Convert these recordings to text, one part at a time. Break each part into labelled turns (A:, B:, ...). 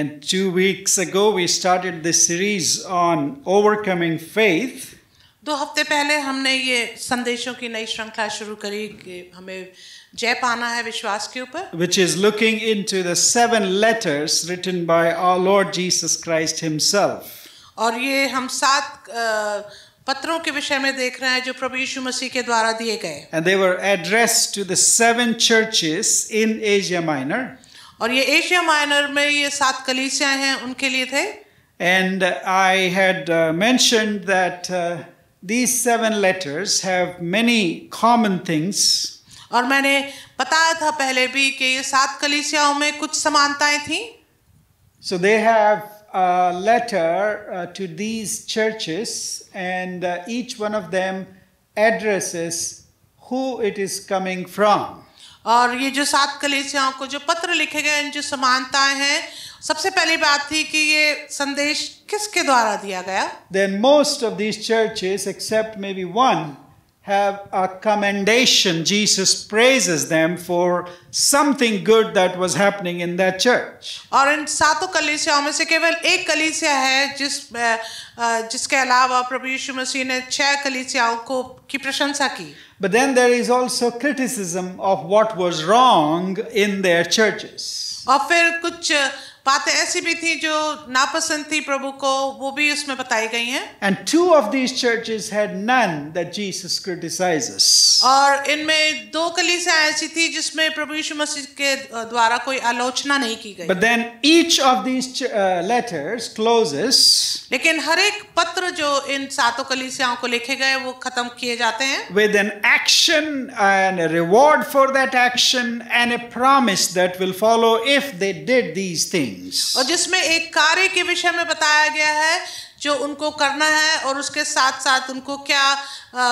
A: and 2 weeks ago we started this series on overcoming faith.
B: 2 हफ्ते पहले हमने ये संदेशों की नई श्रृंखला शुरू करी कि हमें जय पाना है विश्वास के ऊपर,
A: which is looking into the 7 letters written by our Lord Jesus Christ himself.
B: और ये हम 7 पत्रों के विषय में देख रहे हैं जो प्रभु यीशु मसीह के द्वारा दिए गए,
A: And they were addressed to the 7 churches in Asia Minor.
B: और ये एशिया माइनर में ये 7 कलीसियां हैं उनके लिए थे.
A: And I had mentioned that these 7 letters have many common things.
B: और मैंने बताया था पहले भी कि ये 7 कलीसियाओं में कुछ समानताएं थी.
A: So they have a letter to these churches, and each one of them addresses who it is coming from.
B: और ये जो 7 कलीसियाओं को जो पत्र लिखे गए हैं, जो समानताएं हैं, सबसे पहली बात थी कि ये संदेश किसके द्वारा दिया गया.
A: Then most of these churches, except maybe one, have a commendation. Jesus praises them for something good that was happening in that church.
B: और इन 7 कलीसियाओं में से केवल एक कलीसिया है जिसके अलावा प्रभु यीशु मसीह ने 6 कलीसियाओं की प्रशंसा की.
A: But then there is also criticism of what was wrong in their churches.
B: और फिर कुछ बातें ऐसी भी थी जो नापसंद थी प्रभु को, वो भी उसमें बताई गई हैं.
A: And 2 of these churches had none that Jesus criticizes.
B: और इनमें 2 कलीसियां ऐसी थी जिसमें प्रभु यीशु मसीह के द्वारा कोई आलोचना नहीं की गई.
A: But then each of these letters closes
B: लेकिन हर एक पत्र जो इन 7 कलीसियाओं को लिखे गए वो खत्म किए जाते हैं
A: with an action and a reward for that action and a promise that will follow if they did these things.
B: और जिसमें एक कार्य के विषय में बताया गया है जो उनको करना है और उसके साथ साथ उनको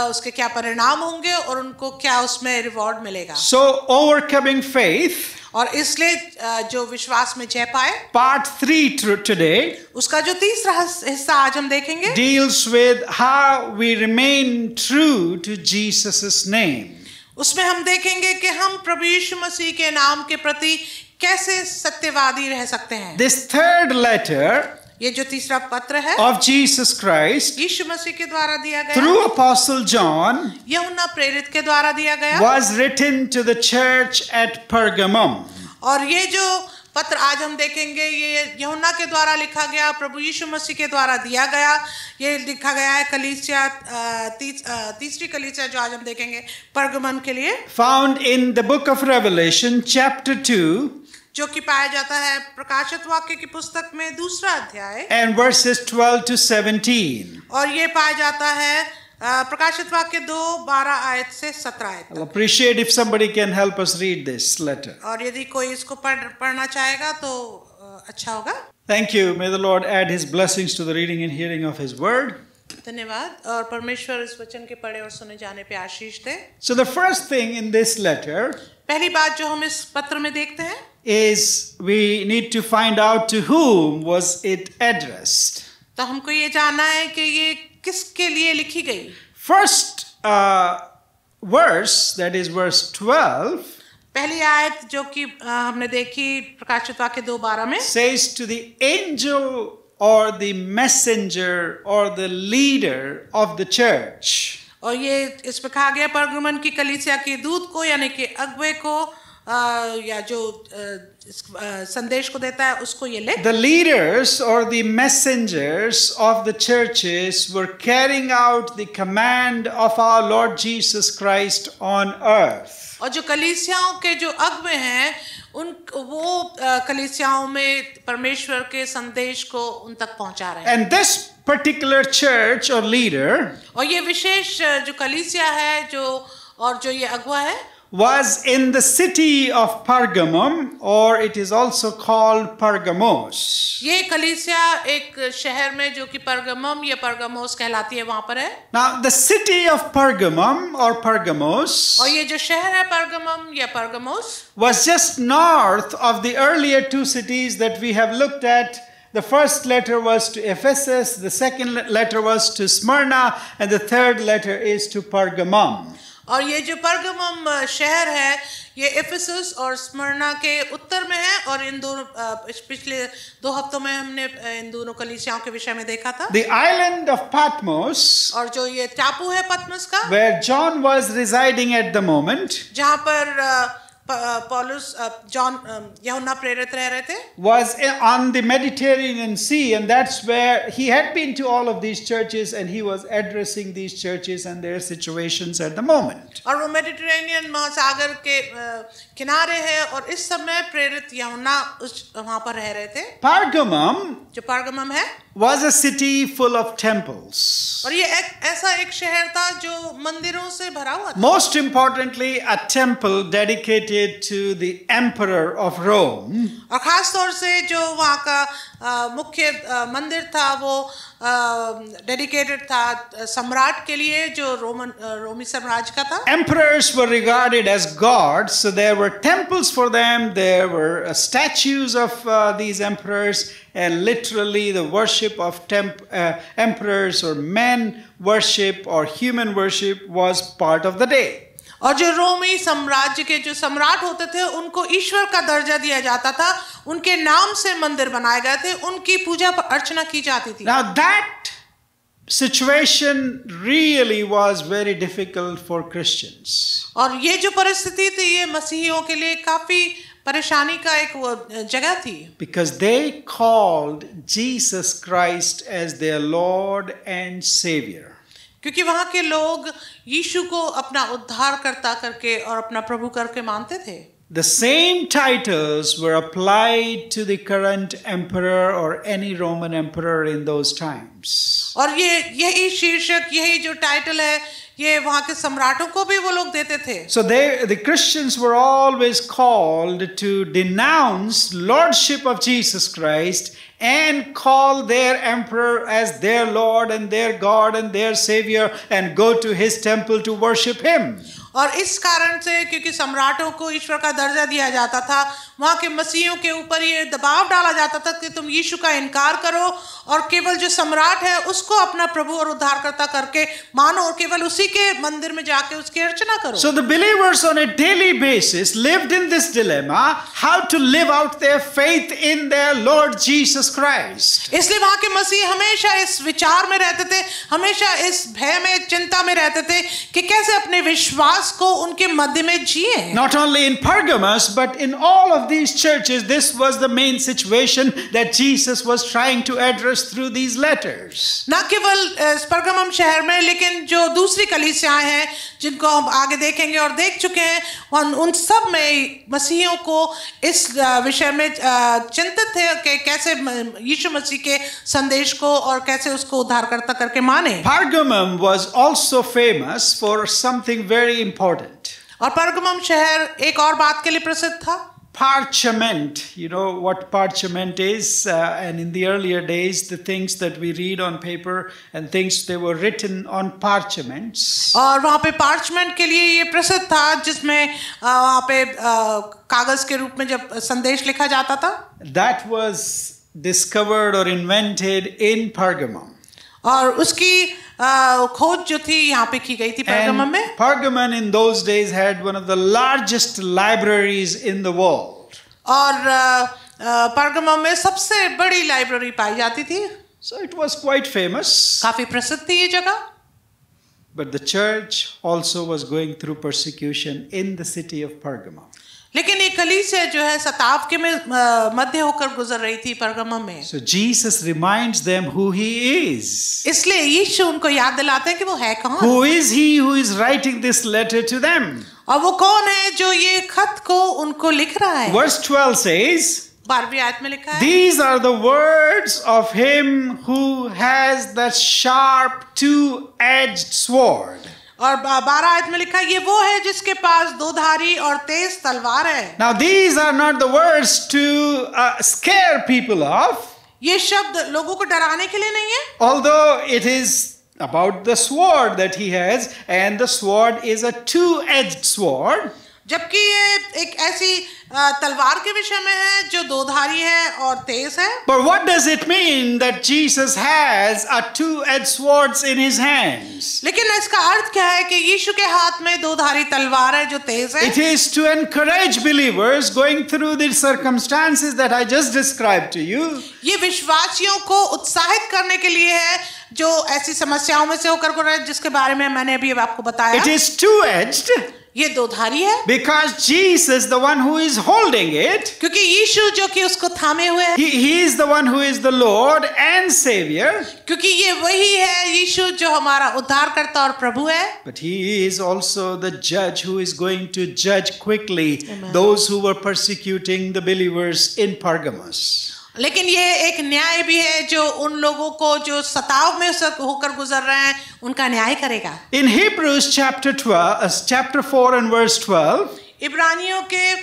B: उसके क्या परिणाम होंगे और उनको क्या उसमें रिवॉर्ड मिलेगा.
A: So overcoming faith,
B: और इसलिए जो विश्वास में जय पाए,
A: part 3 today,
B: उसका जो तीसरा हिस्सा आज हम देखेंगे,
A: deals with how we remain true to Jesus' name.
B: उसमें हम देखेंगे कि हम प्रभु यीशु मसीह के नाम के प्रति कैसे सत्यवादी रह सकते हैं.
A: This third letter,
B: ये जो तीसरा पत्र है
A: of Jesus Christ,
B: यीशु मसीह के द्वारा दिया गया,
A: through Apostle John,
B: यूहन्ना प्रेरित के द्वारा दिया गया,
A: was written to the church at Pergamum.
B: और ये जो पत्र आज हम देखेंगे ये यूहन्ना के द्वारा लिखा गया, प्रभु यीशु मसीह के द्वारा दिया गया. ये लिखा गया है कलीसिया तीसरी कलीसिया जो आज हम देखेंगे परगमन के लिए,
A: Found in the book of Revelation chapter 2,
B: जो कि पाया जाता है प्रकाशित वाक्य की पुस्तक में 2रा अध्याय
A: and verses 12 to 17.
B: और ये पाया जाता है प्रकाशित वाक्य 2:12 आयत से 17 आयत.
A: I'll appreciate if somebody can help us read this letter.
B: और यदि कोई इसको पढ़ना चाहेगा तो अच्छा होगा.
A: Thank you. May the Lord add his blessings to the reading and hearing of his word.
B: धन्यवाद. और परमेश्वर इस वचन के पढ़े और सुने जाने पे आशीष दे.
A: So the first thing in this letter
B: पहली बात जो हम इस पत्र में देखते हैं
A: is we need to find out to whom was it addressed.
B: तो हमको ये जानना है कि ये किसके लिए लिखी गई.
A: First verse, that is verse 12,
B: पहली आयत जो कि हमने देखी प्रकाशित वाक्य 2:12 में,
A: says to the angel or the messenger or the leader of the church.
B: और ये इसमें कहा गया परगमन की कलीसिया के दूत को यानी कि अगुवे को या जो संदेश को देता है उसको ये लिख.
A: The leaders or the messengers of the churches were carrying out the command of our Lord Jesus Christ on earth.
B: और जो कलीसियाओं के जो अगुवे हैं वो कलीसियाओं में परमेश्वर के संदेश को उन तक पहुंचा रहे हैं.
A: And this particular church or leader,
B: और ये विशेष जो कलीसिया है जो ये अगुवा है,
A: was in the city of Pergamum, or it is also called Pergamos.
B: ये कलीसिया एक शहर में जो कि परगमम या परगमोस कहलाती है वहां पर है.
A: Now the city of Pergamum or Pergamos
B: और ये जो शहर है परगमम या परगमोस
A: was just north of the earlier 2 cities that we have looked at. The first letter was to Ephesus, the second letter was to Smyrna, and the third letter is to Pergamum.
B: और ये जो परगमम शहर है ये Ephesus और स्मरणा के उत्तर में है और इन दोनों पिछले 2 हफ्तों में हमने इन दोनों कलीसियाओं के विषय में देखा था।
A: The island of Patmos,
B: और जो ये टापू है पतमस का,
A: where John was residing at the moment,
B: जहाँ पर पौलुस जॉन यूहन्ना प्रेरित रह रहे थे,
A: was on the Mediterranean Sea, and that's where he had been to all of these churches, and he was addressing these churches and their situations at the moment.
B: और वो मेडिटेरेनियन महासागर के किनारे है और इस समय प्रेरित यूहन्ना वहाँ पर रह रहे थे।
A: Pergamum
B: जो परगमम है
A: was a city full of temples.
B: और ये ऐसा एक शहर था जो मंदिरों से भरा हुआ था।
A: Most importantly, a temple dedicated to the emperor of Rome.
B: और खास तौर से जो वहाँ का मुख्य मंदिर था वो डेडिकेटेड था सम्राट के लिए जो रोमी साम्राज्य का था।
A: Emperors were regarded as gods, so there were temples for them, there were statues of these emperors, and literally the worship of emperors or men worship or human worship was part of the day.
B: और जो रोमी साम्राज्य के जो सम्राट होते थे उनको ईश्वर का दर्जा दिया जाता था, उनके नाम से मंदिर बनाए गए थे, उनकी पूजा अर्चना की जाती थी।
A: Now that situation really was very difficult for Christians.
B: और ये जो परिस्थिति थी ये मसीहियों के लिए काफी परेशानी का एक वो जगह थी।
A: Because they called Jesus Christ as their Lord and Savior.
B: क्योंकि वहाँ के लोग यीशु को अपना उद्धारकर्ता करके और अपना प्रभु करके मानते थे।
A: The same titles were applied to the current emperor or any Roman emperor in those times.
B: और यही शीर्षक, यही जो टाइटल है, ये वहाँ के सम्राटों को भी वो लोग देते थे।
A: So the Christians were always called to denounce lordship of Jesus Christ and call their emperor as their Lord and their God and their Savior and go to his temple to worship him.
B: और इस कारण से क्योंकि सम्राटों को ईश्वर का दर्जा दिया जाता था, वहाँ के मसीहियों के ऊपर ये दबाव डाला जाता था कि तुम यीशु का इनकार करो और केवल जो सम्राट है उसको अपना प्रभु और उद्धारकर्ता करके मानो और केवल उसी के मंदिर में जाके उसकी अर्चना करो।
A: So the believers on a daily basis lived in this dilemma, how to live out their faith in their Lord Jesus Christ.
B: इसलिए वहाँ के मसीह हमेशा इस विचार में रहते थे, हमेशा इस भय में, चिंता में रहते थे कि कैसे अपने विश्वास को उनके मध्य में जिए।
A: Not only in Pergamos, but in all of these churches, this was the main situation that Jesus was trying to address through these letters.
B: न केवल परगमम शहर में, लेकिन जो दूसरी कलीसियाएं हैं जिनको हम आगे देखेंगे और देख चुके हैं, उन सब में मसीहियों को इस विषय में चिंतित थे कि कैसे यीशु मसीह के संदेश को और कैसे उसको उद्धारकर्ता करके माने।
A: Pergamum was also famous for something very important.
B: और परगमम शहर एक और बात के लिए प्रसिद्ध था।
A: Parchment, you know what parchment is, and in the earlier days the things that we read on paper and things they were written on parchments.
B: और वहाँ पे parchment के लिए ये प्रसिद्ध था जिसमें वहाँ पे कागज के रूप में जब संदेश लिखा जाता था।
A: That was discovered or invented in Pergamum.
B: और उसकी खोज जो थी यहाँ पे की गई थी परगमम में।
A: Pergamum in those days had one of the largest libraries in the world.
B: और परगमम में सबसे बड़ी लाइब्रेरी पाई जाती थी।
A: So it was quite famous.
B: काफी प्रसिद्ध थी ये जगह।
A: But the church also was going through persecution in the city of Pergamum.
B: लेकिन ये कलीसिया जो है सताव के में मध्य होकर गुजर रही थी परगमम में।
A: So Jesus reminds them who he is.
B: इसलिए यीशु उनको याद दिलाते हैं कि वो है कौन।
A: Who is he who is writing this letter to them?
B: और वो कौन है जो ये खत को उनको लिख रहा है।
A: Verse 12 says,
B: 12वीं आयत में लिखा है,
A: These are the words of him who has that sharp two-edged sword.
B: और 12 आयत में लिखा है, ये वो है जिसके पास दोधारी और तेज तलवार है।
A: Now these are not the words to scare people off.
B: ये शब्द लोगों को डराने के लिए नहीं है।
A: Although it is about the sword that he has, and the sword is a two-edged sword.
B: जबकि ये एक ऐसी तलवार के विषय में है जो दोधारी है और तेज है।
A: But what does it mean that Jesus has a two-edged swords in his hands?
B: लेकिन इसका अर्थ क्या है कि यीशु के हाथ में दोधारी तलवार है जो तेज है?
A: It is to encourage believers going through the circumstances that I just described to you.
B: ये विश्वासियों को उत्साहित करने के लिए है जो ऐसी समस्याओं में से होकर गुजर जिसके बारे में मैंने अभी आपको बताया।
A: It is two-edged
B: ये दोधारी है
A: because Jesus, the one who is holding it,
B: क्योंकि यीशु जो कि उसको थामे हुए है,
A: he is the one who is the Lord and Savior.
B: क्योंकि ये वही है यीशु जो हमारा उद्धारकर्ता और प्रभु है।
A: But he is also the judge who is going to judge quickly
B: Amen.
A: those who were persecuting the believers in Pergamos.
B: लेकिन ये एक न्याय भी है जो उन लोगों को जो सताव में होकर गुजर रहे हैं उनका न्याय करेगा।
A: In Hebrews chapter 4 and verse 12,
B: इब्रानियों के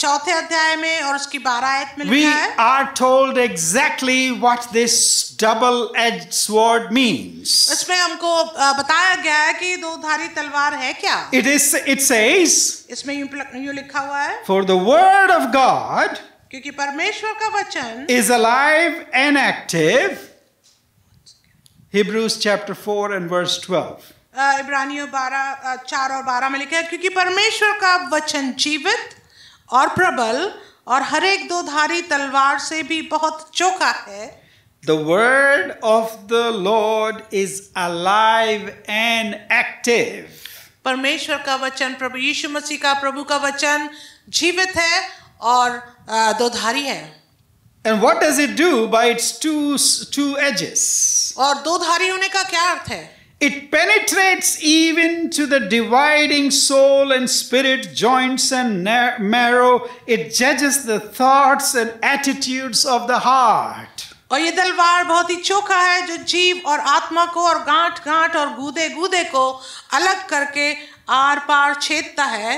B: चौथे अध्याय में और उसकी 12 आयत में
A: we
B: लिखा है,
A: are told exactly what this double-edged sword means.
B: इसमें हमको बताया गया है कि दोधारी तलवार है क्या।
A: It says,
B: इसमें यूं लिखा हुआ है,
A: for the word of God
B: क्योंकि परमेश्वर का वचन
A: is alive and active. Hebrews chapter 4 and verse 12.
B: इब्रानियों 4 और 12 में लिखा है, क्योंकि परमेश्वर का वचन जीवित और प्रबल और हर एक दोधारी तलवार से भी बहुत चोखा है।
A: The word of the Lord is alive and active.
B: परमेश्वर का वचन, प्रभु यीशु मसीह का प्रभु का वचन जीवित है और दोधारी है।
A: And what does it do by its two edges?
B: और दोधारी होने का क्या अर्थ है?
A: It penetrates even to the dividing soul and spirit, joints and marrow. It judges the thoughts and attitudes of the heart.
B: और ये तलवार बहुत ही चोखा है जो जीव और आत्मा को और गांठ गांठ और गूदे गूदे को अलग करके आर पार छेदता है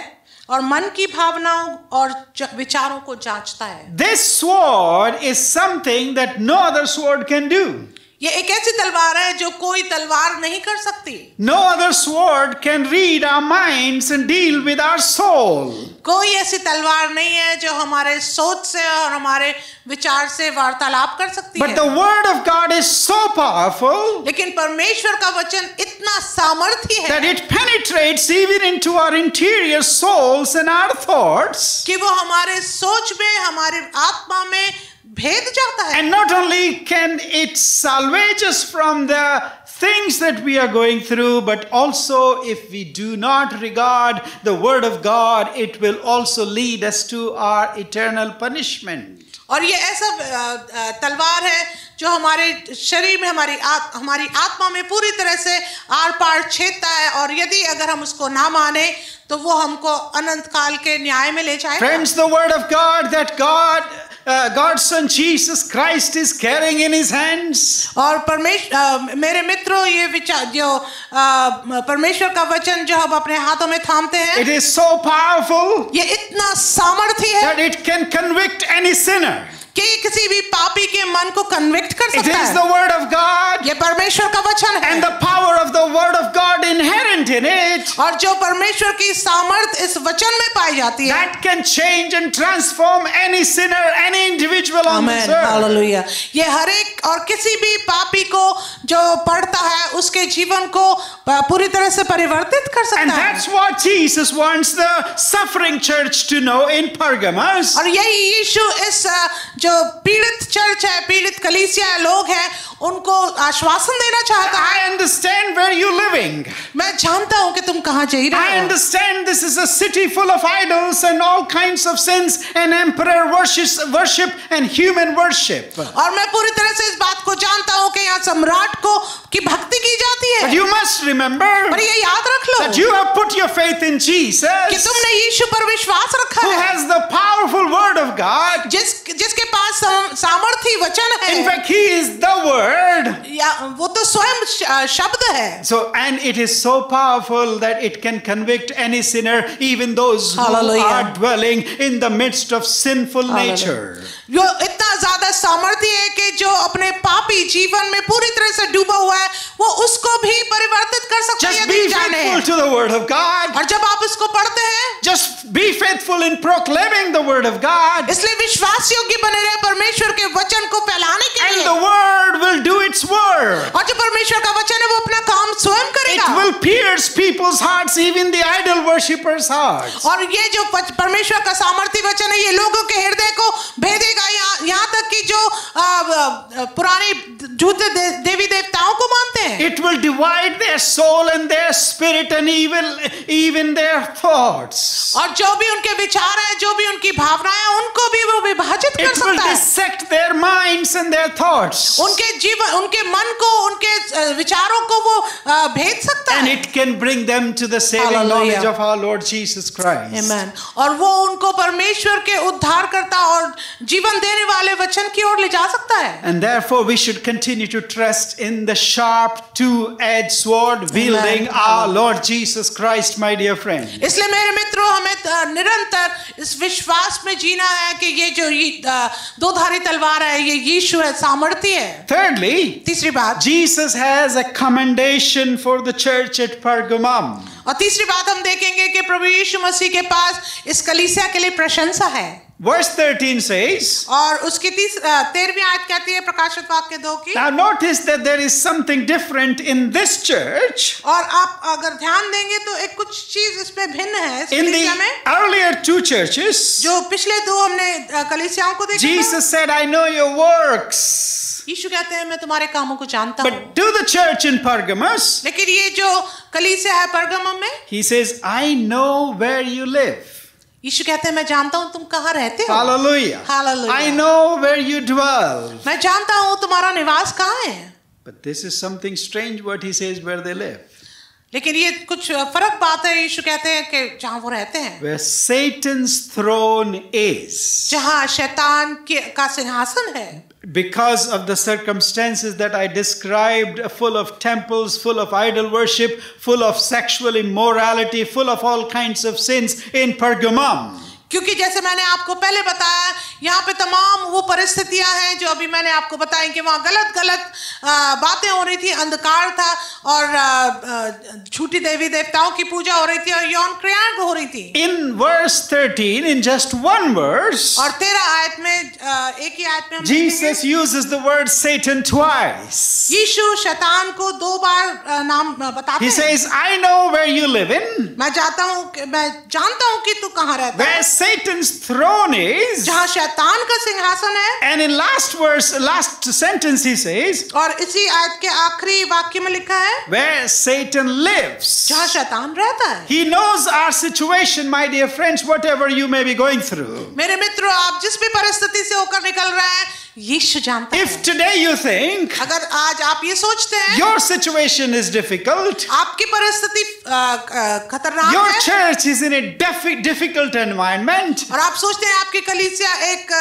B: और मन की भावनाओं और विचारों को जांचता है।
A: This sword is something that no other sword can do.
B: ये एक ऐसी तलवार है जो कोई तलवार नहीं कर सकती।
A: No other sword can read our minds and deal with our soul.
B: कोई ऐसी तलवार नहीं है जो हमारे सोच से और हमारे विचार से वार्तालाप कर सकती है।
A: But the word of God is so powerful
B: लेकिन परमेश्वर का वचन इतना सामर्थी है
A: that it penetrates even into our interior souls and our thoughts.
B: कि वो हमारे सोच में, हमारे आत्मा में भेद जाता है।
A: And not only can it salvage us from the things that we are going through, but also if we do not regard the word of God, it will also lead us to our eternal punishment.
B: और ये ऐसा तलवार है जो हमारे शरीर में हमारी आत्मा में पूरी तरह से आर पार छेदता है और यदि अगर हम उसको ना माने तो वो हमको अनंत काल के न्याय में ले जाएगा।
A: Friends, the word of God that God's son Jesus Christ is carrying in his hands.
B: और मेरे मित्रों, ये विचार जो परमेश्वर का वचन जो हम अपने हाथों में थामते हैं,
A: It is so powerful
B: ये इतना सामर्थी है
A: that it can convict any sinner.
B: कि किसी भी पापी के मन को कन्विक्ट कर
A: It
B: सकता
A: is
B: है।
A: the word of God
B: ये परमेश्वर का वचन है
A: and the power of the word of God inherent in it
B: और जो परमेश्वर की सामर्थ इस वचन में पाई जाती है,
A: that can change and transform any sinner, any individual on this earth.
B: Hallelujah. ये हर एक और किसी भी पापी को जो पढ़ता है उसके जीवन को पूरी तरह से परिवर्तित कर
A: And
B: सकता है।
A: that's what Jesus wants the suffering church to know in Pergamos.
B: और यही यीशु इस जो पीड़ित चर्च है, पीड़ित कलीसिया लोग हैं, उनको आश्वासन देना चाहता है।
A: I understand where you're living.
B: मैं जानता हूं कि तुम कहां जा रहे
A: I
B: हो।
A: understand this is a city full of idols and all kinds of sins and emperor worship and human worship.
B: और मैं पूरी तरह से इस बात को जानता हूं कि यहाँ सम्राट को की भक्ति की जाती है।
A: But you must remember
B: पर ये याद रख लो
A: that you have put your faith in
B: कि
A: Jesus,
B: तुमने यीशु पर विश्वास रखा
A: who
B: है,
A: has the powerful word of God.
B: जिसके पास सामर्थी वचन है।
A: In fact, he is the word.
B: या वो तो स्वयं शब्द है।
A: So, and it is so powerful that it can convict any sinner, even those who
B: Hallelujah.
A: are dwelling in the midst of sinful
B: Hallelujah.
A: nature.
B: जो इतना ज्यादा सामर्थ्य है कि जो अपने पापी जीवन में पूरी तरह से डूबा हुआ है वो उसको भी परिवर्तित कर सकता है
A: Just
B: यदि
A: be
B: चाहे रहे
A: faithful
B: हैं।
A: to the word of God.
B: और जब आप इसको पढ़ते हैं,
A: Just be faithful in proclaiming the word of God.
B: इसलिए विश्वास योग्य बने रहे परमेश्वर के वचन को फैलाने के
A: And
B: लिए।
A: the word will do its work.
B: और जो परमेश्वर का वचन है वो अपना काम स्वयं
A: It
B: करेगा।
A: will pierce people's hearts, even the idol worshippers' hearts.
B: और ये जो परमेश्वर का सामर्थ्य वचन है, ये लोगों के हृदय को भेदेगा, यहाँ तक कि जो पुरानी झूठे देवी देवताओं को मानते हैं।
A: It will divide their soul and their spirit and even their thoughts.
B: और जो भी उनके विचार हैं, जो भी उनकी भावनाएं हैं, उनको भी वो विभाजित कर
A: It will
B: सकता है।
A: dissect their minds and their thoughts.
B: उनके जीवन, उनके मन को, उनके विचारों को वो भेद सकता
A: And
B: है।
A: it can bring them to the saving
B: Hallelujah.
A: knowledge of our Lord Jesus Christ.
B: Amen. और वो उनको परमेश्वर के उद्धारकर्ता और जीवन देने वाले वचन की ओर ले जा सकता है।
A: And therefore we should continue to trust in the sharp two-edged sword wielding our Lord Jesus Christ, my dear friend.
B: इसलिए मेरे मित्रों, हमें निरंतर इस विश्वास में जीना है कि ये जो दोधारी तलवार है, ये यीशु है, सामर्थ्य है।
A: Thirdly,
B: तीसरी बात,
A: Jesus has a commendation for the church at Pergamum.
B: और तीसरी बात हम देखेंगे कि प्रभु यीशु मसीह के पास इस कलीसिया के लिए प्रशंसा है।
A: Verse 13 says,
B: और उसकी 13वीं आयत कहती है प्रकाशित वाक्य 2 की।
A: now notice that there is something different in this church.
B: और आप अगर ध्यान देंगे तो एक कुछ चीज इसमें भिन्न है इस
A: In
B: कलीसिया
A: the
B: में।
A: earlier two churches,
B: जो पिछले 2 हमने कलीसियाओं को देखा था,
A: Jesus said, I know your works.
B: यीशु कहते हैं मैं तुम्हारे कामों को जानता हूँ।
A: But to the church in Pergamos,
B: लेकिन ये जो कलीसिया है परगमम में,
A: he says, I know where you live.
B: यीशु कहते हैं मैं जानता हूँ तुम कहाँ रहते हो।
A: Hallelujah.
B: Hallelujah.
A: I know where you dwell.
B: मैं जानता हूँ तुम्हारा निवास कहाँ है।
A: But this is something strange what he says where they live.
B: लेकिन ये कुछ फर्क बात है। यीशु कहते हैं कि जहाँ वो रहते हैं,
A: Where Satan's throne is.
B: जहाँ शैतान का सिंहासन है।
A: Because of the circumstances that I described, full of temples, full of idol worship, full of sexual immorality, full of all kinds of sins in Pergamum.
B: क्योंकि जैसे मैंने आपको पहले बताया, यहाँ पे तमाम वो परिस्थितियां हैं जो अभी मैंने आपको बताई कि वहाँ गलत बातें हो रही थी, अंधकार था और झूठी देवी देवताओं की पूजा हो रही थी और यौन क्रियाएं हो रही थी।
A: In verse 13, in just one verse,
B: और 13 आयत में, एक ही आयत में हम
A: Jesus uses the word Satan twice.
B: यीशु शैतान को 2 बार नाम बताते
A: He
B: हैं।
A: says, I know where you live in.
B: मैं जानता हूँ कि तू कहाँ रहता
A: Where
B: है,
A: Satan's throne is.
B: जहाँ शैतान का सिंहासन है।
A: And in last sentence he says,
B: और इसी आयत के आखिरी वाक्य में लिखा है
A: where Satan lives.
B: जहाँ शैतान रहता है।
A: He knows our situation, my dear friends, whatever you may be going through.
B: मेरे मित्रों, आप जिस भी परिस्थिति से होकर निकल रहे हैं, यीशु जानता
A: If
B: है।
A: today you think
B: अगर आज आप ये सोचते हैं
A: your situation is difficult,
B: आपकी परिस्थिति खतरनाक
A: your
B: है,
A: church is in a difficult environment,
B: और आप सोचते हैं आपकी कलीसिया एक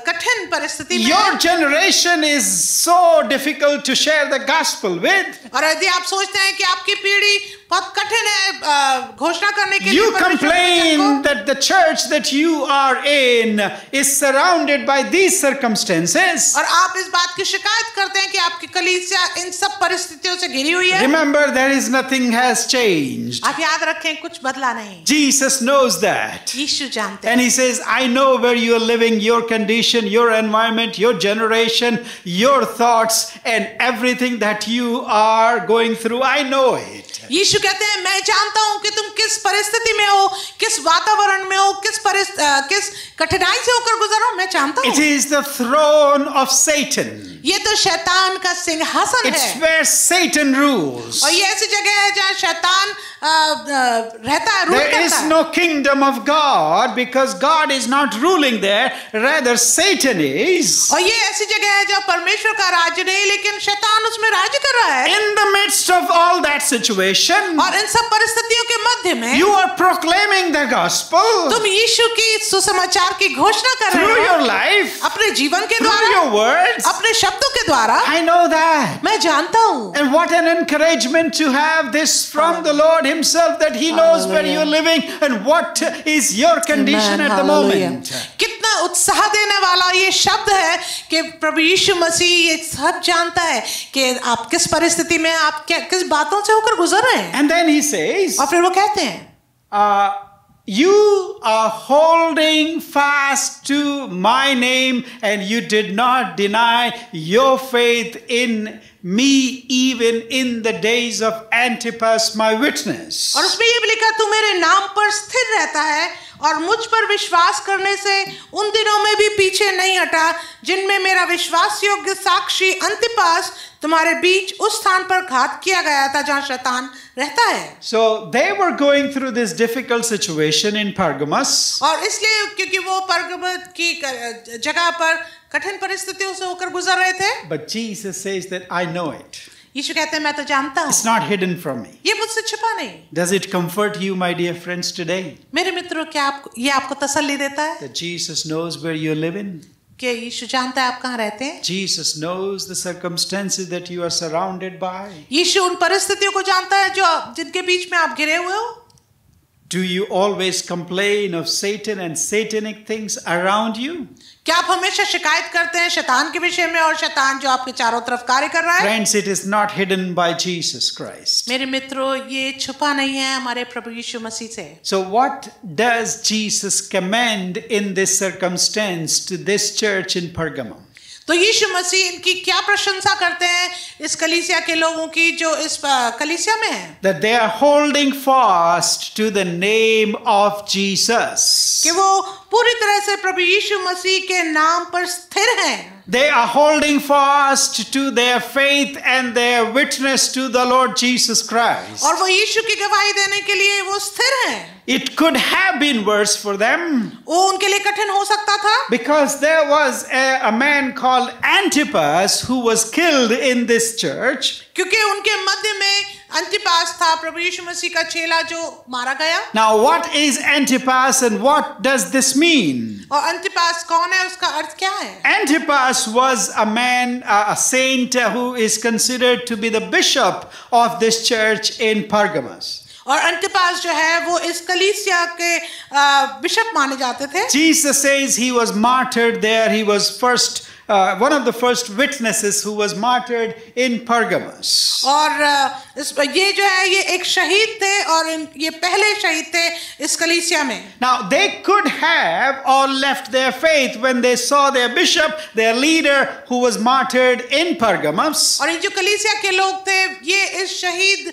B: कठिन परिस्थिति में
A: your
B: है,
A: generation is so difficult to share the gospel with,
B: और यदि आप सोचते हैं कि आपकी पीढ़ी बहुत कठिन है घोषणा करने के लिए,
A: you
B: परमेश्वर के वचन
A: complain
B: को,
A: that the church that you are in is surrounded by these circumstances.
B: और आप इस बात की शिकायत करते हैं कि आपकी कलीसिया इन सब परिस्थितियों से घिरी हुई है।
A: Remember, there is nothing has changed.
B: आप याद रखें, कुछ बदला नहीं।
A: Jesus knows that.
B: यीशु जानते हैं।
A: And he says, I know where you are living, your condition, your environment, your generation, your thoughts, and everything that you are going through. I know it.
B: यीशु कहते हैं मैं जानता हूं कि तुम किस परिस्थिति में हो, किस वातावरण में हो, किस कठिनाई से होकर गुजरो, मैं जानता
A: It
B: हूं।
A: is the throne of Satan.
B: ये तो शैतान का सिंहासन
A: It's
B: है,
A: where Satan rules.
B: और ये ऐसी जगह है जहाँ शैतान रहता है, रूल
A: There
B: करता
A: is
B: है।
A: no kingdom of God because God is not ruling there, rather Satan is.
B: और ये ऐसी जगह है जहाँ परमेश्वर का राज्य नहीं, लेकिन शैतान उसमें राज्य कर रहा है।
A: In the midst of all that situation,
B: और इन सब परिस्थितियों के मध्य में
A: you are proclaiming the gospel
B: तुम यीशु की सुसमाचार की घोषणा कर
A: through
B: रहे
A: your
B: हो,
A: life,
B: अपने जीवन के
A: through
B: द्वारा,
A: your words.
B: अपने शब्दों के द्वारा।
A: I know that.
B: मैं जानता हूँ।
A: And what an encouragement to have this from the Lord himself, that he knows where
B: Hallelujah.
A: you're living and what is your condition
B: Amen.
A: at the
B: Hallelujah.
A: moment.
B: कितना कितना उत्साह देने वाला ये शब्द है कि प्रभु यीशु मसीह ये सब जानता है कि आप किस परिस्थिति में, आप किस बातों से होकर गुजर रहे हैं।
A: And then he says,
B: और फिर वो कहते हैं,
A: you are holding fast to my name and you did not deny your faith in me even in the days of Antipas my witness.
B: और उसमें ये भी लिखा, तू मेरे नाम पर स्थिर रहता है और मुझ पर विश्वास करने से उन दिनों में भी पीछे नहीं हटा जिनमें मेरा विश्वास योग्य साक्षी अंतिपास तुम्हारे बीच उस स्थान पर घात किया गया था जहां शैतान रहता है।
A: So they were going through this difficult situation in Pergamos.
B: और इसलिए क्योंकि वो परगमस की जगह पर कठिन परिस्थितियों से होकर गुजर रहे थे।
A: But Jesus says that I know it.
B: यीशु कहते हैं मैं तो जानता हूँ,
A: It's not hidden from me.
B: ये मुझसे छिपा नहीं।
A: Does it comfort you, my dear friends, today?
B: मेरे मित्रों, क्या ये आपको तसल्ली देता है
A: That Jesus knows where you're living?
B: कि यीशु जानता है आप कहाँ रहते हैं?
A: Jesus knows the circumstances that you are surrounded by.
B: यीशु उन परिस्थितियों को जानता है जो जिनके बीच में आप घिरे हुए हो।
A: Do you always complain of Satan and satanic things around you?
B: क्या आप हमेशा शिकायत करते हैं शैतान के विषय में और शैतान जो आपके चारों तरफ कार्य कर रहा है?
A: Friends, it is not hidden by Jesus Christ.
B: मेरे मित्रों, ये छुपा नहीं है हमारे प्रभु यीशु मसीह से।
A: So what does Jesus commend in this circumstance to this church in Pergamum?
B: तो यीशु मसीह इनकी क्या प्रशंसा करते हैं इस कलीसिया के लोगों की जो इस कलीसिया में है?
A: That they are holding fast to the name of Jesus.
B: कि वो पूरी तरह से प्रभु यीशु मसीह के नाम पर स्थिर हैं।
A: They are holding fast to their faith and their witness to the Lord Jesus Christ.
B: और वो यीशु की गवाही देने के लिए वो स्थिर हैं।
A: It could have been worse for them.
B: वो उनके लिए कठिन हो सकता था,
A: Because there was a man called Antipas who was killed in this church.
B: क्योंकि उनके मध्य में अंतिपास था, प्रभु यीशु मसीह का चेला जो मारा गया।
A: Now, what is Antipas and what does this mean?
B: और अंतिपास कौन है, उसका अर्थ क्या है?
A: Antipas was a man, a saint who is considered to be the bishop of this church in Pergamos.
B: और अंतिपास जो है वो इस कलीसिया के बिशप माने जाते थे।
A: Jesus says he was martyred there. He was one of the first witnesses who was martyred in Pergamos.
B: और ये जो है ये एक शहीद थे और ये पहले शहीद थे इस कलीसिया में।
A: Now they could have all left their faith when they saw their bishop, their leader, who was martyred in Pergamos.
B: और ये जो कलीसिया के लोग थे ये इस शहीद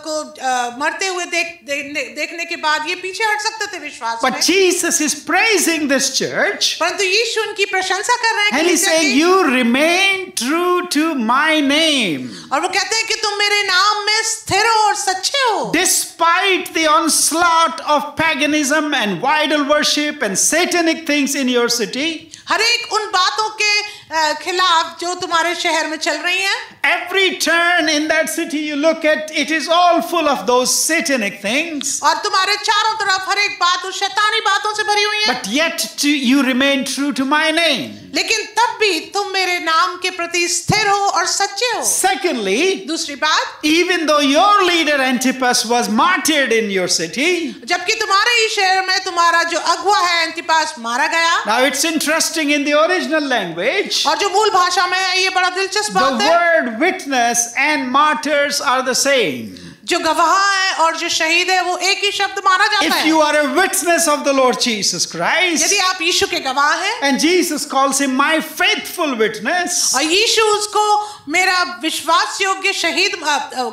B: को मरते हुए देखने के बाद ये पीछे हट सकते थे विश्वास में।
A: But Jesus is praising this church.
B: परंतु यीशु उनकी प्रशंसा कर रहे हैं
A: And he's saying, you remain true to my name.
B: और वो कहते हैं कि तुम मेरे नाम में स्थिर हो और सच्चे हो।
A: Despite the onslaught of paganism and idol worship and satanic things in your city,
B: हर एक उन बातों के खिलाफ जो तुम्हारे शहर में चल रही हैं,
A: every turn in that city you look at, it is all full of those satanic things.
B: और तुम्हारे चारों तरफ हर एक बात उस शैतानी बातों से भरी हुई है।
A: But yet you remain true to my name.
B: लेकिन तब भी तुम मेरे नाम के प्रति स्थिर हो और सच्चे हो।
A: Secondly,
B: दूसरी बात,
A: even though your leader Antipas was martyred in your city,
B: जबकि तुम्हारे ही शहर में तुम्हारा जो अगुवा है अंतिपास मारा गया।
A: now it's interesting in the original language,
B: और जो मूल भाषा में है ये बड़ा दिलचस्प
A: the
B: बात है।
A: word witness and martyrs are the same.
B: जो गवाह है और जो शहीद है वो एक ही शब्द माना जाता
A: If
B: है।
A: you are a witness of the Lord Jesus Christ,
B: यदि आप यीशु के गवाह हैं
A: and Jesus calls him my faithful witness,
B: और यीशु उसको मेरा विश्वास योग्य शहीद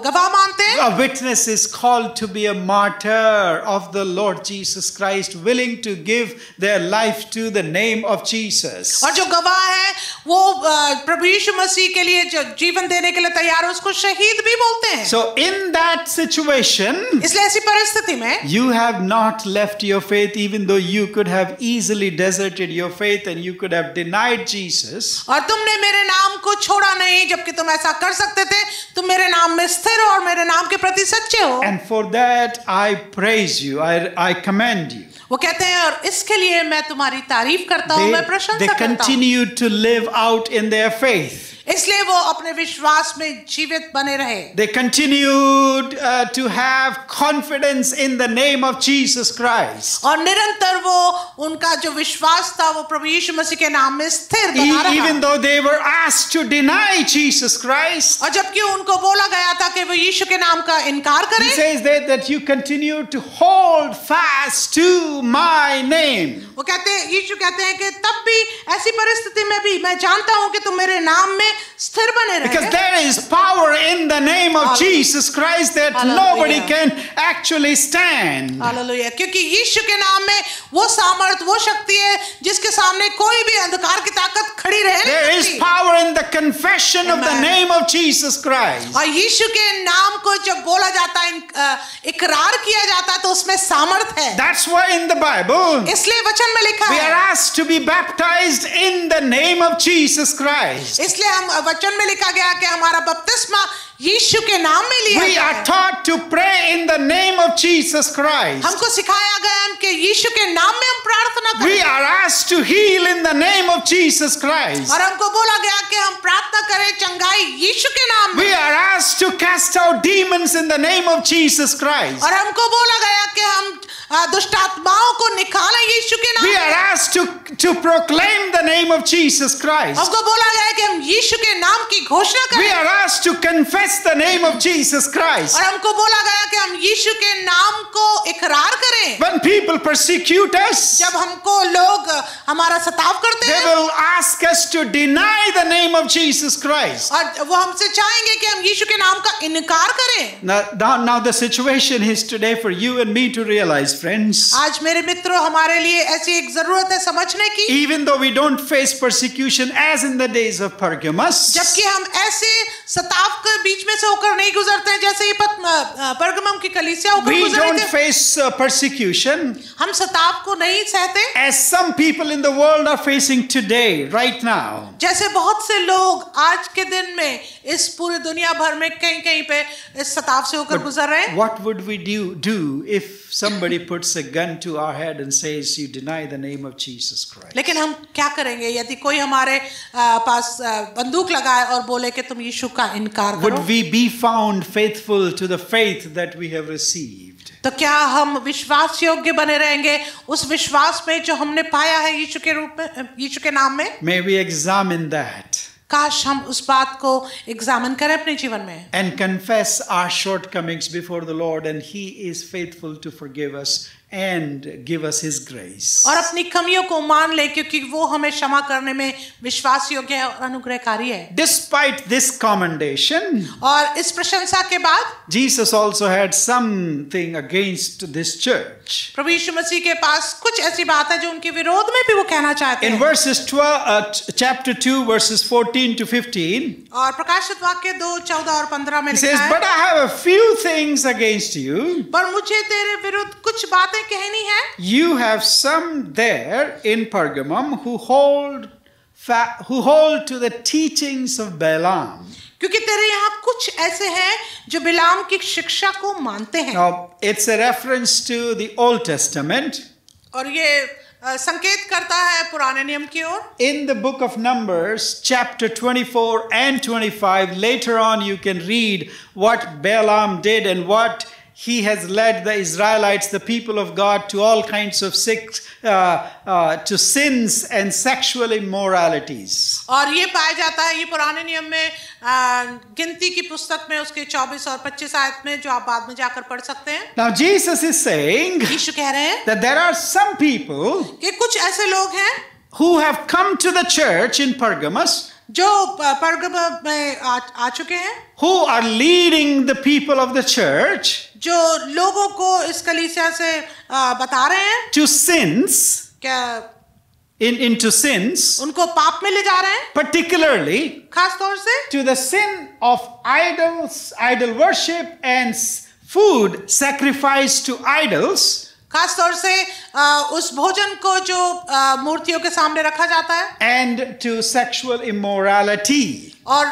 B: गवाह मानते हैं,
A: a witness is called to be a martyr of the Lord Jesus Christ, willing to give their life to the name of Jesus.
B: और जो गवाह है वो प्रभु यीशु मसीह के लिए जो जीवन देने के लिए तैयार है उसको शहीद भी बोलते हैं।
A: So in that situation,
B: इसलिए ऐसी परिस्थिति में
A: you have not left your faith, even though you could have easily deserted your faith and you could have denied Jesus.
B: और तुमने मेरे नाम को छोड़ा नहीं, जबकि तुम ऐसा कर सकते थे। तुम मेरे नाम में स्थिर हो और मेरे नाम के प्रति सच्चे हो।
A: And for that I praise you, I commend you.
B: वो कहते हैं और इसके लिए मैं तुम्हारी तारीफ करता हूँ, मैं प्रशंसा
A: They
B: करता हूँ।
A: continue to live out in their faith.
B: इसलिए वो अपने विश्वास में जीवित बने रहे।
A: They continued to have confidence in the name of Jesus Christ.
B: और निरंतर वो उनका जो विश्वास था वो प्रभु यीशु मसीह के नाम में स्थिर बना रहा।
A: Even though they were asked to deny Jesus Christ,
B: और जबकि उनको बोला गया था कि वो यीशु के नाम का इनकार
A: he
B: करें,
A: says that you continue to hold fast to my name.
B: वो कहते हैं, यीशु कहते हैं कि तब भी ऐसी परिस्थिति में भी मैं जानता हूं कि तुम मेरे नाम में स्थिर बने रहे।
A: Because there is power in the name of Jesus Christ that nobody can actually stand.
B: Hallelujah, क्योंकि यीशु के नाम में वो सामर्थ, वो शक्ति है जिसके सामने कोई भी अंधकार की ताकत खड़ी रह नहीं
A: There is
B: सकती।
A: power in the confession of the name of Jesus Christ.
B: और यीशु के नाम को जब बोला जाता है, इकरार किया जाता है, तो उसमें सामर्थ है।
A: That's why in the Bible
B: इसलिए वचन में लिखा
A: we are
B: है,
A: asked to be baptized in the name of Jesus Christ.
B: इसलिए हम वचन में लिखा गया कि हमारा बपतिस्मा यीशु के नाम में लिया
A: We
B: गया
A: are
B: है।
A: taught to pray in the name of Jesus Christ.
B: हमको सिखाया गया है कि यीशु के नाम में हम प्रार्थना
A: We
B: करें,
A: are asked to heal in the name of Jesus Christ.
B: और हमको बोला गया कि हम प्रार्थना करें चंगाई यीशु के नाम में,
A: We are asked to cast out demons in the name of Jesus Christ.
B: और हमको बोला गया कि हम दुष्ट आत्माओं को निकालें यीशु के नाम
A: We
B: में।
A: are asked to proclaim the name of Jesus Christ.
B: हमको बोला गया कि हम यीशु के नाम की घोषणा
A: We
B: करें,
A: are asked to confess the name of Jesus Christ.
B: और हमको बोला गया कि हम यीशु के नाम को इकरार करें।
A: When people persecute us,
B: जब हमको लोग हमारा सताव करते
A: they
B: हैं
A: will ask us to deny the name of Jesus Christ.
B: और वो हमसे चाहेंगे कि हम यीशु के नाम का इनकार करें।
A: Now the situation is today for you and me to realize, friends.
B: आज मेरे मित्रों, हमारे लिए ऐसी एक जरूरत है समझने की,
A: Even though we don't face persecution as in the days of Pergamos,
B: जबकि हम ऐसे सताव के बीच में से होकर नहीं गुजरते हैं जैसे ही परगमम की कलीसिया होकर
A: we
B: गुजरे
A: don't
B: थे।
A: face persecution
B: हम सताव को नहीं सहते
A: as some people in the world are facing today, right now.
B: जैसे बहुत से लोग आज के दिन में इस पूरे दुनिया भर में कहीं कहीं पे इस सताव से होकर गुजर रहे हैं।
A: What would we do if somebody puts a gun to our head and says you deny the name of Jesus Christ?
B: लेकिन हम क्या करेंगे यदि कोई हमारे पास बंदूक लगाए और बोले कि तुम यीशु का इनकार करो?
A: Would we be found faithful to the faith that we have received?
B: तो क्या हम विश्वास योग्य बने रहेंगे उस विश्वास में जो हमने पाया है यीशु के रूप में, यीशु के नाम में?
A: May we examine that
B: काश हम उस बात को एग्जामिन करें अपने जीवन में
A: and confess our shortcomings before the Lord, and He is faithful to forgive us and give us His grace.
B: और अपनी कमियों को मान ले, क्योंकि वो हमें क्षमा करने में विश्वास योग्य है और अनुग्रहकारी है।
A: Despite this commendation,
B: और इस प्रशंसा के बाद
A: Jesus also had something against this church.
B: प्रभु यीशु मसीह के पास कुछ ऐसी बात है जो उनके विरोध में भी वो कहना चाहते
A: In
B: हैं।
A: verses chapter 2, verses 14 to 15,
B: और प्रकाशित वाक्य 2:14 और 15 में
A: he
B: लिखा
A: says,
B: है,
A: "But I have a few things against you.
B: पर मुझे तेरे विरुद्ध कुछ बातें कहनी है।
A: You have some there in Pergamum who hold to the teachings of Balaam."
B: क्योंकि तेरे यहाँ कुछ ऐसे हैं जो बिलाम की शिक्षा को मानते हैं।
A: Now, it's a reference to the Old Testament.
B: और ये संकेत करता है पुराने नियम की ओर।
A: In the book of Numbers, chapter 24 and 25, later on you can read what Balaam did and what he has led the Israelites, the people of God, to all kinds of to sins and sexual immoralities.
B: और ये पाया जाता है ये पुराने नियम में गिनती की पुस्तक में उसके 24 और 25 आयत में, जो आप बाद में जाकर पढ़ सकते हैं।
A: Now Jesus is saying
B: यीशु कह रहे हैं
A: that there are some people
B: कि कुछ ऐसे लोग हैं
A: who have come to the church in Pergamos,
B: जो परगम में आ चुके हैं,
A: who are leading the people of the church
B: जो लोगों को इस कलीसिया से बता रहे हैं
A: to sins,
B: क्या
A: into sins,
B: उनको पाप में ले जा रहे हैं,
A: particularly
B: खास तौर से
A: to the sin of idol worship and food sacrificed to idols,
B: खास तौर से उस भोजन को जो मूर्तियों के सामने रखा जाता है,
A: and to sexual immorality.
B: और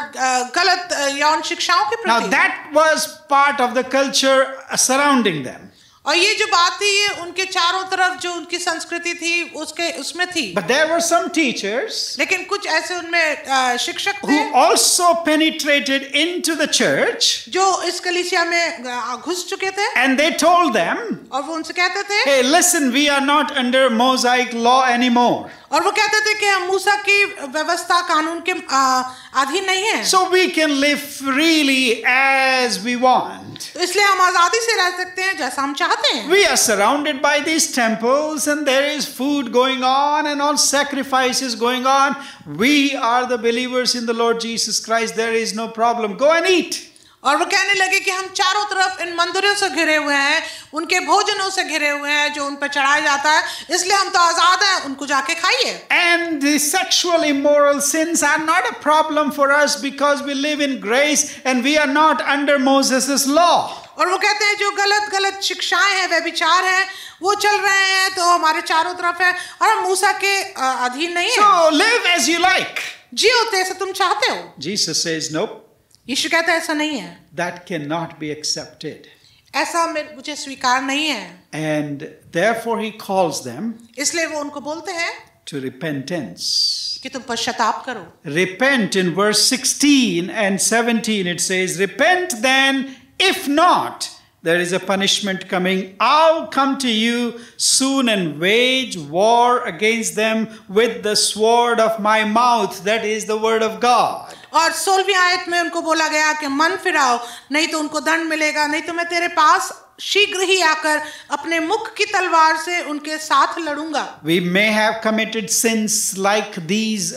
B: गलत यौन शिक्षाओं के
A: Now
B: प्रति।
A: that was part of the culture surrounding them.
B: और ये जो बात थी ये उनके चारों तरफ जो उनकी संस्कृति थी उसमें थी।
A: But there were some teachers
B: लेकिन कुछ ऐसे उनमें शिक्षक
A: who
B: थे
A: also penetrated into the church,
B: जो इस कलीसिया में घुस चुके थे
A: and they told them,
B: और वो उनसे कहते थे,
A: hey, listen, we are not under Mosaic law anymore.
B: और वो कहते थे कि हम मूसा की व्यवस्था कानून के अधीन नहीं हैं,
A: So we can live freely as we want.
B: तो इसलिए हम आजादी से रह सकते हैं जैसा हम चाहते हैं।
A: We are surrounded by these temples and there is food going on and all sacrifices going on. We are the believers in the Lord Jesus Christ. There is no problem. Go and eat.
B: और वो कहने लगे कि हम चारों तरफ इन मंदिरों से घिरे हुए हैं, उनके भोजनों से घिरे हुए हैं जो उन पर चढ़ाया जाता है, इसलिए हम तो आजाद हैं, उनको जाके खाइए।
A: And the sexual immoral sins are not a problem for us because we live in grace and we are not under Moses' law.
B: और वो कहते हैं जो गलत शिक्षाएं हैं, व्यभिचार हैं, वो चल रहे हैं तो हमारे चारों तरफ है और हम मूसा के अधीन नहीं है।
A: So live as you like.
B: जियो जैसे तुम चाहते हो।
A: Jesus says, nope,
B: यीशु कहता है ऐसा नहीं है,
A: that cannot be accepted.
B: ऐसा मुझे स्वीकार नहीं है।
A: And therefore he calls them
B: इसलिए वो उनको बोलते हैं
A: to repentance.
B: कि तुम पश्चाताप करो।
A: Repent in verse 16 and 17 it says, repent then, if not, there is a punishment coming. I'll come to you soon and wage war against them with the sword of my mouth. That is the word of God.
B: और 16वीं आयत में उनको बोला गया कि मन फिराओ, नहीं तो उनको दंड मिलेगा, नहीं तो मैं तेरे पास शीघ्र ही आकर अपने मुख की तलवार से उनके साथ लड़ूंगा।
A: We may have committed sins like these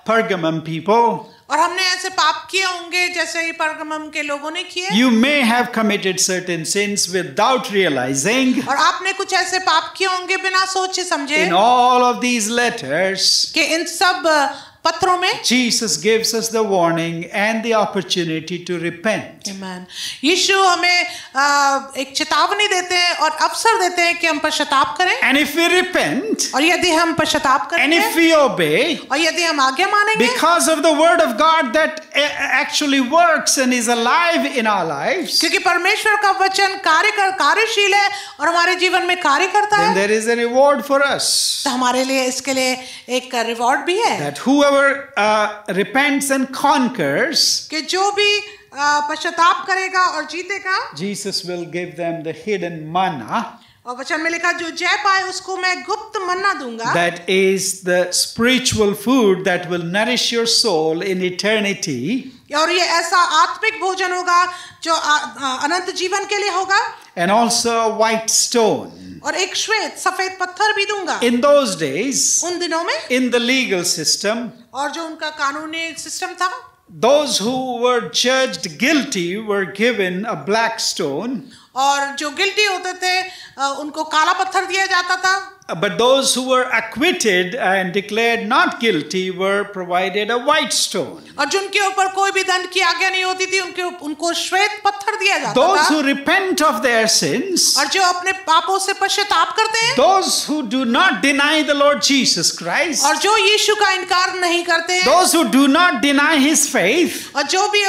A: Pergamum people.
B: और हमने ऐसे पाप किए होंगे जैसे ही परगमम के लोगों ने किए।
A: You may have committed certain sins without realizing.
B: और आपने कुछ ऐसे पाप किए होंगे बिना सोचे समझे।
A: In all of these letters,
B: कि इन सब पत्रों में
A: Jesus gives us the warning and the opportunity to repent.
B: Amen. यीशु हमें एक चेतावनी देते हैं और अवसर देते हैं कि हम पश्चाताप करें।
A: And if we repent,
B: और यदि हम पश्चाताप
A: and
B: करेंगे
A: if we obey,
B: और यदि हम आज्ञा मानेंगे
A: because of the word of God that actually works and is alive in our lives,
B: क्योंकि परमेश्वर का वचन कार्यशील है और हमारे जीवन में कार्य करता
A: then
B: है,
A: there is a reward for us.
B: तो हमारे लिए इसके लिए एक रिवॉर्ड भी है
A: That whoever repents and conquers,
B: कि जो भी पश्चाताप करेगा और जीतेगा,
A: Jesus will give them the hidden manna.
B: और वचन में लिखा जो जय पाए उसको मैं गुप्त मन्ना दूंगा।
A: That is the spiritual food that will nourish your soul in eternity.
B: और ये ऐसा आत्मिक भोजन होगा जो अनंत जीवन के लिए होगा।
A: And also a white stone.
B: और एक श्वेत सफेद पत्थर भी दूंगा।
A: In those days,
B: उन दिनों में
A: in the legal system,
B: और जो उनका कानूनी सिस्टम था,
A: those who were judged guilty were given a black stone.
B: और जो गिल्टी होते थे उनको काला पत्थर दिया जाता था।
A: But those who were acquitted and declared not guilty were provided a white stone.
B: और जिनके ऊपर कोई भी दंड की आज्ञा नहीं होती थी उनको श्वेत पत्थर दिया जाता
A: Those
B: था।
A: who repent of their sins,
B: और जो अपने पापों से पश्चाताप करते हैं,
A: those who do not deny the Lord Jesus Christ,
B: और जो यीशु का इनकार नहीं करते हैं,
A: those who do not deny his faith,
B: और जो भी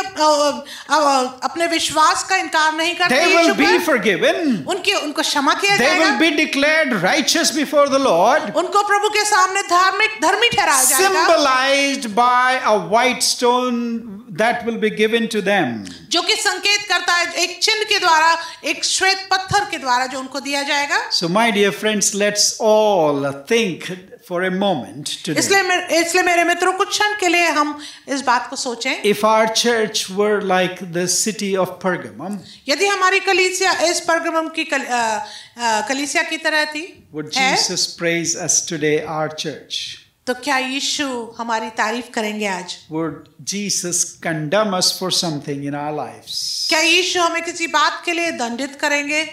B: अपने विश्वास का इनकार नहीं करते,
A: they will be forgiven.
B: उनको क्षमा किया
A: They will
B: जाएगा,
A: be declared righteous before the Lord,
B: उनको प्रभु के सामने धर्मी ठहराया जाएगा,
A: symbolized by a white stone that will be given to them.
B: जो कि संकेत करता है एक चिन्ह के द्वारा, एक श्वेत पत्थर के द्वारा जो उनको दिया जाएगा।
A: So my dear friends, let's all think for a moment today.
B: इसलिए मेरे मित्रों कुछ क्षण के लिए हम इस बात को सोचें।
A: If our church were like the city of Pergamum,
B: यदि हमारी कलीसिया इस परगमम की कलीसिया की तरह थी,
A: would Jesus praise us today, our church?
B: तो क्या यीशु हमारी तारीफ करेंगे आज?
A: Would Jesus condemn us for something in our lives?
B: क्या यीशु हमें किसी बात के लिए दंडित करेंगे?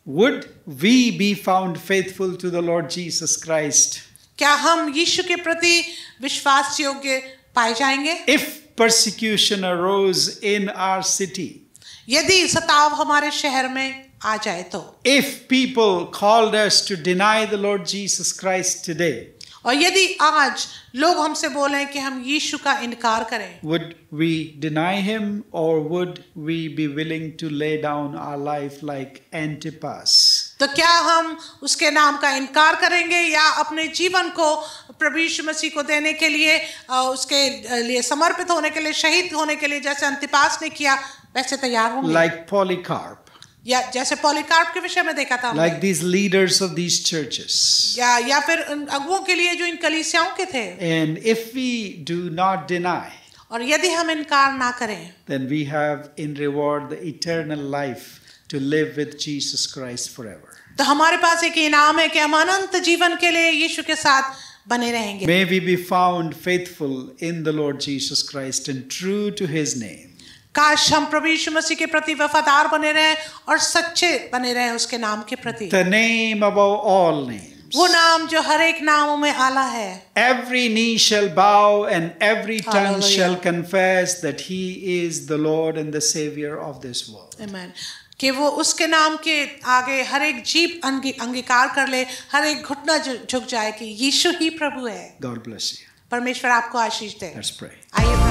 A: Would we be found faithful to the Lord Jesus Christ?
B: क्या हम यीशु के प्रति विश्वास योग्य पाए जाएंगे?
A: If persecution arose in our city,
B: यदि सताव हमारे शहर में आ जाए तो,
A: if people called us to deny the Lord Jesus Christ today,
B: और यदि आज लोग हमसे बोलें कि हम यीशु का इनकार करें,
A: would we deny him or would we be willing to lay down our life like Antipas?
B: तो क्या हम उसके नाम का इनकार करेंगे या अपने जीवन को प्रभु यीशु मसीह को देने के लिए, उसके लिए समर्पित होने के लिए, शहीद होने के लिए जैसे अंतिपास ने किया वैसे तैयार होंगे?
A: Like Polycarp.
B: या जैसे पॉलीकार्प के विषय में देखा था हमने,
A: Like these leaders of these churches.
B: या फिर उन अगुओं के लिए जो इन कलीसियाओं के थे।
A: And if we do not deny,
B: और यदि हम इनकार ना करें,
A: then we have in reward the eternal life to live with Jesus Christ forever.
B: तो हमारे पास एक इनाम है कि हम अनंत जीवन के लिए यीशु के साथ बने रहेंगे।
A: May we be found faithful in the Lord Jesus Christ and true to his name.
B: काश हम प्रभु यीशु मसीह के प्रति वफादार बने रहें और सच्चे बने रहें उसके नाम के प्रति।
A: The name above all names.
B: वो नाम जो हर एक नामों में आला है।
A: Every knee shall bow and every tongue
B: Hallelujah.
A: shall confess that he is the Lord and the Savior of this world.
B: आमीन। कि वो उसके नाम के आगे हर एक जीभ अंगीकार कर ले, हर एक घुटना झुक जाए कि यीशु ही प्रभु है।
A: God bless you.
B: परमेश्वर आपको आशीष दे।
A: Let's pray.
B: आइए